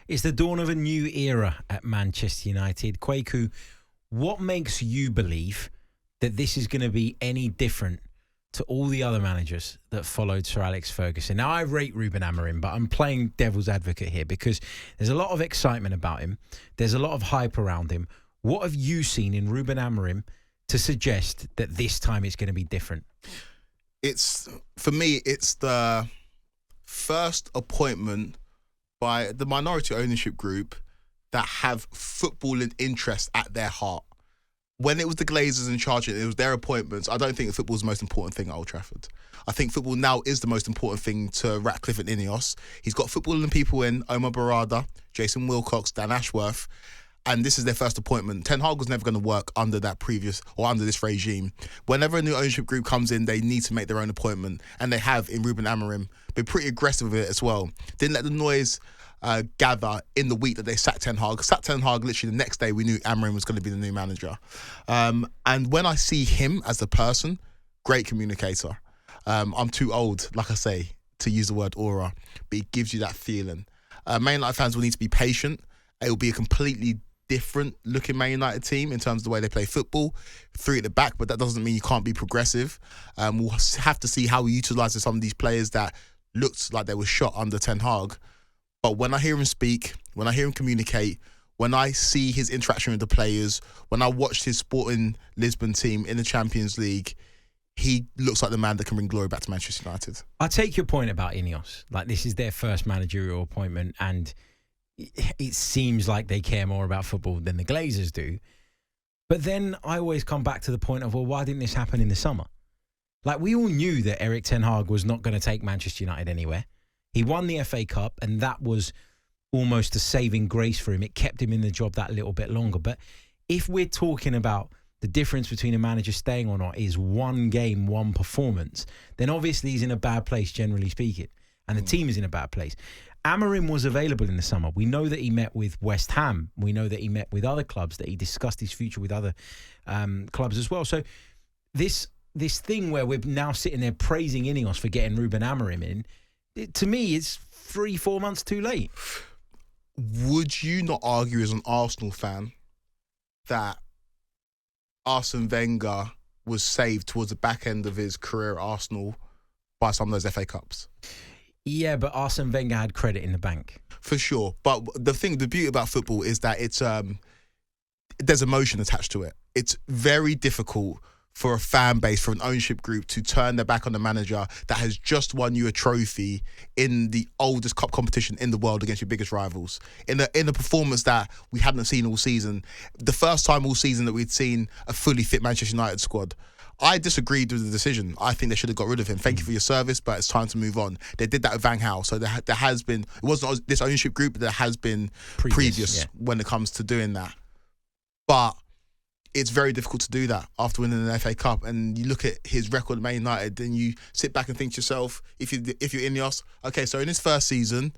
It's the dawn of a new era at Manchester United. Kweku, what makes you believe that this is going to be any different to all the other managers that followed Sir Alex Ferguson? Now, I rate Ruben Amorim, but I'm playing devil's advocate here because there's a lot of excitement about him. There's a lot of hype around him. What have you seen in Ruben Amorim to suggest that this time it's going to be different? For me, it's the first appointment by the minority ownership group that have footballing interest at their heart. When it was the Glazers in charge, it was their appointments. I don't think football is the most important thing at Old Trafford. I think football now is the most important thing to Ratcliffe and Ineos. He's got footballing people in Omar Barada, Jason Wilcox, Dan Ashworth, and this is their first appointment. Ten Hag was never going to work under that previous or under this regime. Whenever a new ownership group comes in, they need to make their own appointment, and they have in Ruben Amorim. Been pretty aggressive with it as well. Didn't let the noise gather in the week that they sacked Ten Hag. Sacked Ten Hag literally the next day. We knew Amorim was going to be the new manager. And when I see him as a person, great communicator. I'm too old, like I say, to use the word aura, but it gives you that feeling. Man United fans will need to be patient. It will be a completely different looking Man United team in terms of the way they play football, three at the back, but that doesn't mean you can't be progressive. We'll have to see how he utilises some of these players that looked like they were shot under Ten Hag. But when I hear him speak, when I hear him communicate, when I see his interaction with the players, when I watched his Sporting Lisbon team in the Champions League, he looks like the man that can bring glory back to Manchester United. I take your point about Ineos. Like, this is their first managerial appointment, and it seems like they care more about football than the Glazers do. But then I always come back to the point of, well, why didn't this happen in the summer? Like, we all knew that Erik ten Hag was not going to take Manchester United anywhere. He won the FA Cup, and that was almost a saving grace for him. It kept him in the job that little bit longer. But if we're talking about the difference between a manager staying or not is one game, one performance, then obviously he's in a bad place, generally speaking, and the team is in a bad place. Amorim was available in the summer. We know that he met with West Ham. We know that he met with other clubs, that he discussed his future with other clubs as well. So this thing where we're now sitting there praising Ineos for getting Ruben Amorim in, to me, it's 3-4 months too late. Would you not argue as an Arsenal fan that Arsene Wenger was saved towards the back end of his career at Arsenal by some of those FA Cups? Yeah, but Arsene Wenger had credit in the bank. For sure. But the beauty about football is that it's there's emotion attached to it. It's very difficult for a fan base, for an ownership group to turn their back on the manager that has just won you a trophy in the oldest cup competition in the world against your biggest rivals. In a performance that we hadn't seen all season. The first time all season that we'd seen a fully fit Manchester United squad. I disagreed with the decision. I think they should have got rid of him. Thank you for your service, but it's time to move on. They did that with Van Gaal. So there has been, it wasn't this ownership group, but there has been previous when it comes to doing that. But it's very difficult to do that after winning an FA Cup. And you look at his record at Man United, and you sit back and think to yourself, if you're Ineos, okay, so in his first season,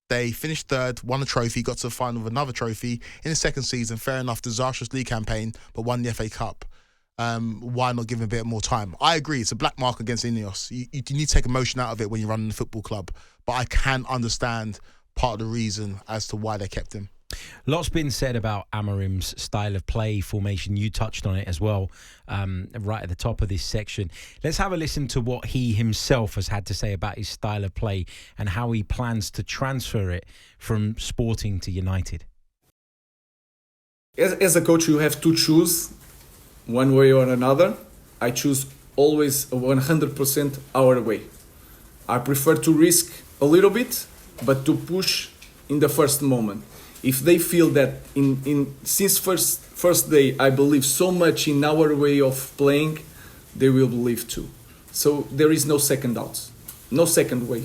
they finished third, won a trophy, got to the final with another trophy. In his second season, fair enough, disastrous league campaign, but won the FA Cup. Why not give him a bit more time? I agree, it's a black mark against Ineos. You need to take emotion out of it when you're running a football club. But I can understand part of the reason as to why they kept him. Lots been said about Amorim's style of play, formation. You touched on it as well, right at the top of this section. Let's have a listen to what he himself has had to say about his style of play and how he plans to transfer it from Sporting to United. As a coach, you have to choose one way or another. I choose always 100% our way. I prefer to risk a little bit, but to push in the first moment. If they feel that since first day I believe so much in our way of playing, they will believe too. So there is no second doubts, no second way.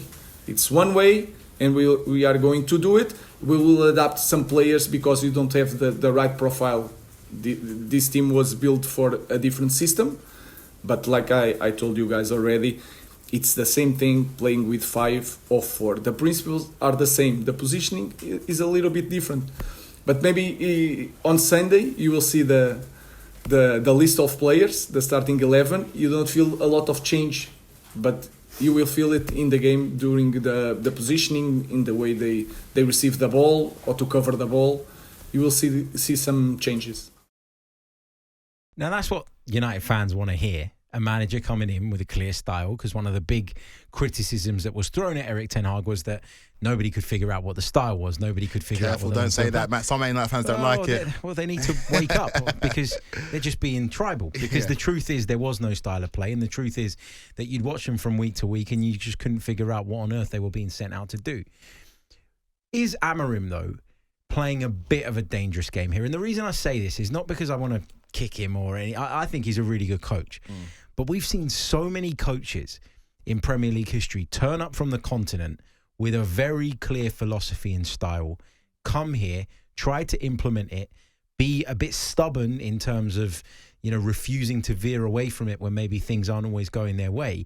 It's one way, and we are going to do it. We will adapt some players because we don't have the right profile. This team was built for a different system, but like I told you guys already, it's the same thing playing with 5 or 4. The principles are the same. The positioning is a little bit different. But maybe on Sunday you will see the list of players, the starting 11. You don't feel a lot of change, but you will feel it in the game during the positioning, in the way they receive the ball or to cover the ball. You will see some changes. Now, that's what United fans want to hear. A manager coming in with a clear style, because one of the big criticisms that was thrown at Erik ten Hag was that nobody could figure out what the style was. Nobody could figure out what don't say that, Matt. Some Man United fans don't like it. Well, they need to wake up because they're just being tribal. Because the truth is there was no style of play, and the truth is that you'd watch them from week to week and you just couldn't figure out what on earth they were being sent out to do. Is Amorim, though, playing a bit of a dangerous game here? And the reason I say this is not because I want to kick him or any. I think he's a really good coach. But we've seen so many coaches in Premier League history turn up from the continent with a very clear philosophy and style, come here, try to implement it, be a bit stubborn in terms of, refusing to veer away from it when maybe things aren't always going their way,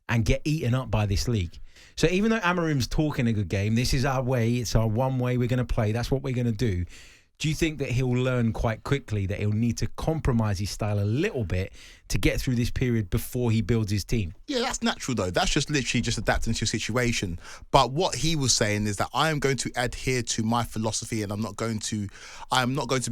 and get eaten up by this league. So even though Amorim's talking a good game, this is our way, it's our one way we're going to play, that's what we're going to do. Do you think that he'll learn quite quickly that he'll need to compromise his style a little bit to get through this period before he builds his team? Yeah, that's natural though. That's just literally just adapting to your situation. But what he was saying is that I am going to adhere to my philosophy, and I'm not going to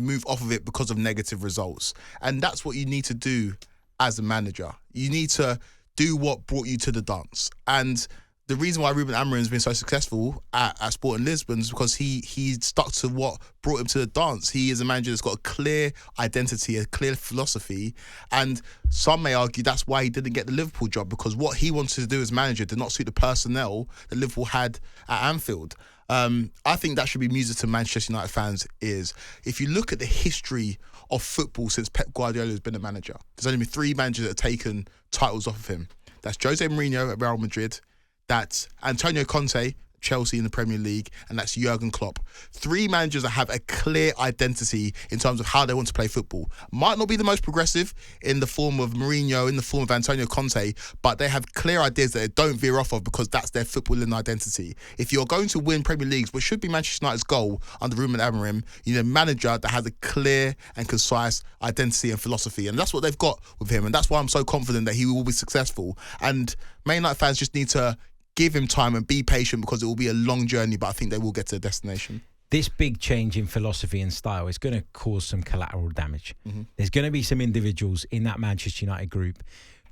move off of it because of negative results. And that's what you need to do as a manager. You need to do what brought you to the dance. And the reason why Ruben Amorim has been so successful at Sporting Lisbon is because he stuck to what brought him to the dance. He is a manager that's got a clear identity, a clear philosophy, and some may argue that's why he didn't get the Liverpool job, because what he wanted to do as manager did not suit the personnel that Liverpool had at Anfield. I think that should be music to Manchester United fans' ears. If you look at the history of football since Pep Guardiola has been a manager, there's only been 3 managers that have taken titles off of him. That's Jose Mourinho at Real Madrid, that's Antonio Conte, Chelsea in the Premier League, and that's Jurgen Klopp. 3 managers that have a clear identity in terms of how they want to play football. Might not be the most progressive in the form of Mourinho, in the form of Antonio Conte, but they have clear ideas that they don't veer off of because that's their footballing identity. If you're going to win Premier Leagues, which should be Manchester United's goal under Ruben Amorim, you need a manager that has a clear and concise identity and philosophy. And that's what they've got with him. And that's why I'm so confident that he will be successful. And Man United fans just need to give him time and be patient, because it will be a long journey, but I think they will get to a destination. This big change in philosophy and style is going to cause some collateral damage. There's going to be some individuals in that Manchester United group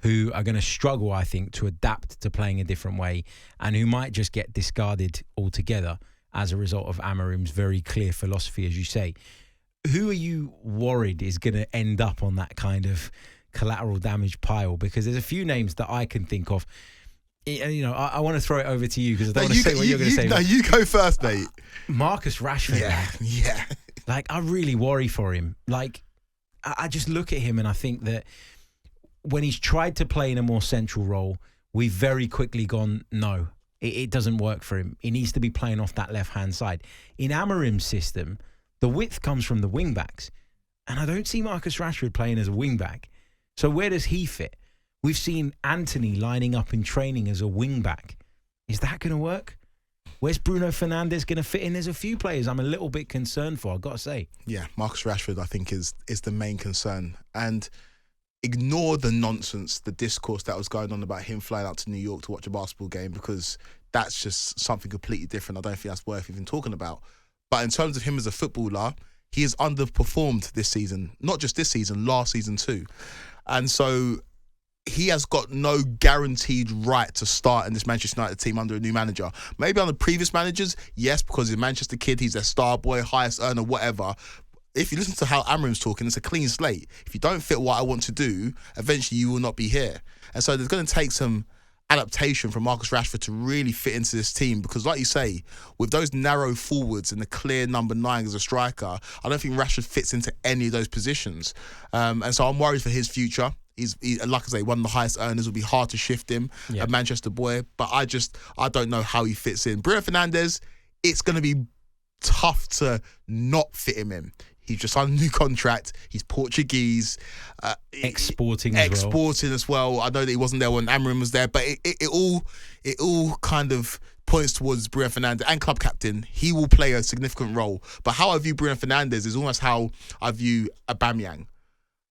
who are going to struggle, I think, to adapt to playing a different way, and who might just get discarded altogether as a result of Amorim's very clear philosophy, as you say. Who are you worried is going to end up on that kind of collateral damage pile? Because there's a few names that I can think of. I want to throw it over to you because I don't want to say what you're going to say. No, you go first, mate. Marcus Rashford. Yeah. Like, I really worry for him. Like, I just look at him and I think that when he's tried to play in a more central role, we've very quickly gone, no, it doesn't work for him. He needs to be playing off that left-hand side. In Amorim's system, the width comes from the wing-backs. And I don't see Marcus Rashford playing as a wing-back. So where does he fit? We've seen Anthony lining up in training as a wing-back. Is that going to work? Where's Bruno Fernandes going to fit in? There's a few players I'm a little bit concerned for, I've got to say. Yeah, Marcus Rashford, I think, is the main concern. And ignore the nonsense, the discourse that was going on about him flying out to New York to watch a basketball game, because that's just something completely different. I don't think that's worth even talking about. But in terms of him as a footballer, he has underperformed this season. Not just this season, last season too. And so he has got no guaranteed right to start in this Manchester United team under a new manager. Maybe under previous managers, yes, because he's a Manchester kid, he's their star boy, highest earner, whatever. If you listen to how Amorim's talking, it's a clean slate. If you don't fit what I want to do, eventually you will not be here. And so there's going to take some adaptation from Marcus Rashford to really fit into this team, because like you say, with those narrow forwards and the clear number 9 as a striker, I don't think Rashford fits into any of those positions. And so I'm worried for his future. He's like I say, one of the highest earners. Will be hard to shift him, a Manchester boy. But I don't know how he fits in. Bruno Fernandes, it's going to be tough to not fit him in. He's just signed a new contract. He's Portuguese. Exporting as well. I know that he wasn't there when Amorim was there, but it all kind of points towards Bruno Fernandes and club captain. He will play a significant role. But how I view Bruno Fernandes is almost how I view Aubameyang.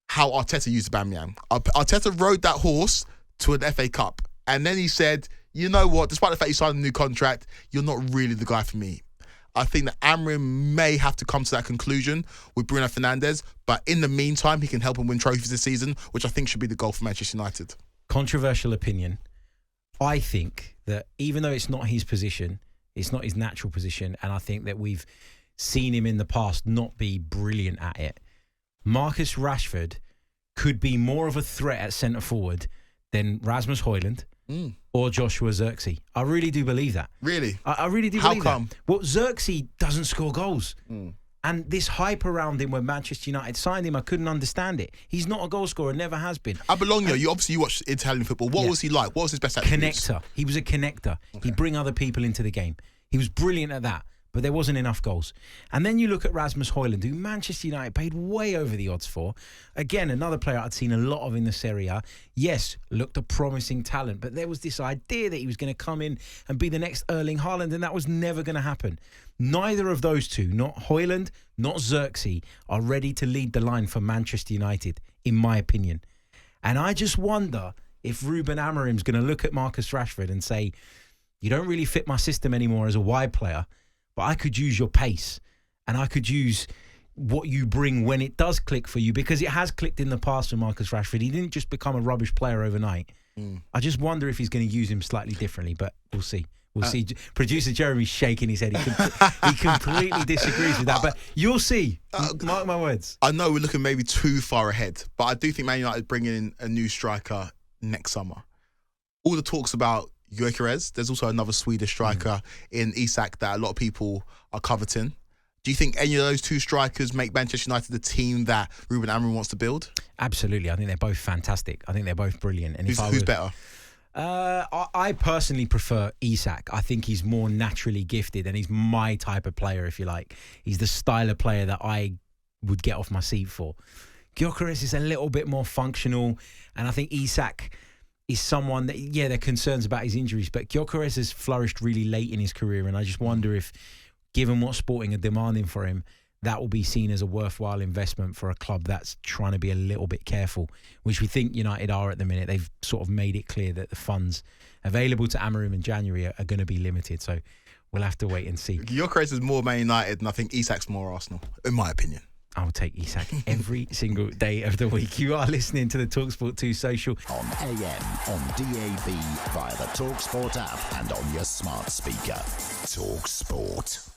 How Arteta used Aubameyang. Arteta rode that horse to an FA Cup. And then he said, you know what? Despite the fact you signed a new contract, you're not really the guy for me. I think that Amorim may have to come to that conclusion with Bruno Fernandes, but in the meantime, he can help him win trophies this season, which I think should be the goal for Manchester United. Controversial opinion. I think that even though it's not his position, it's not his natural position, and I think that we've seen him in the past not be brilliant at it, Marcus Rashford could be more of a threat at centre forward than Rasmus Højlund or Joshua Zirkzee. I really do believe that. Really? I really do believe How come? that. Well, Zirkzee doesn't score goals. And this hype around him when Manchester United signed him, I couldn't understand it. He's not a goal scorer, never has been. Bologna, you watch Italian football. What was he like? What was his best attributes? Connector. He was a connector. Okay. He'd bring other people into the game. He was brilliant at that. But there wasn't enough goals. And then you look at Rasmus Højlund, who Manchester United paid way over the odds for. Again, another player I'd seen a lot of in the Serie A. Yes, looked a promising talent, but there was this idea that he was going to come in and be the next Erling Haaland, and that was never going to happen. Neither of those two, not Højlund, not Zirkzee, are ready to lead the line for Manchester United, in my opinion. And I just wonder if Ruben Amorim's going to look at Marcus Rashford and say, you don't really fit my system anymore as a wide player, but I could use your pace and I could use what you bring when it does click for you, because it has clicked in the past for Marcus Rashford. He didn't just become a rubbish player overnight. I just wonder if he's going to use him slightly differently, but we'll see. We'll see. Producer Jeremy's shaking his head. He completely disagrees with that, but you'll see. Mark my words. I know we're looking maybe too far ahead, but I do think Man United bringing in a new striker next summer. All the talks about Gyökeres. There's also another Swedish striker in Isak that a lot of people are coveting. Do you think any of those two strikers make Manchester United the team that Ruben Amorim wants to build? Absolutely. I think they're both fantastic. I think they're both brilliant. And who's better? I personally prefer Isak. I think he's more naturally gifted and he's my type of player, if you like. He's the style of player that I would get off my seat for. Gyökeres is a little bit more functional, and I think Isak is someone that, there are concerns about his injuries, but Gyökeres has flourished really late in his career, and I just wonder if, given what Sporting are demanding for him, that will be seen as a worthwhile investment for a club that's trying to be a little bit careful, which we think United are at the minute. They've sort of made it clear that the funds available to Amorim in January are going to be limited, so we'll have to wait and see. Gyökeres is more Man United, and I think Isak's more Arsenal, in my opinion. I'll take Isak every single day of the week. You are listening to the talkSPORT 2 social. On AM, on DAB, via the talkSPORT app and on your smart speaker. talkSPORT.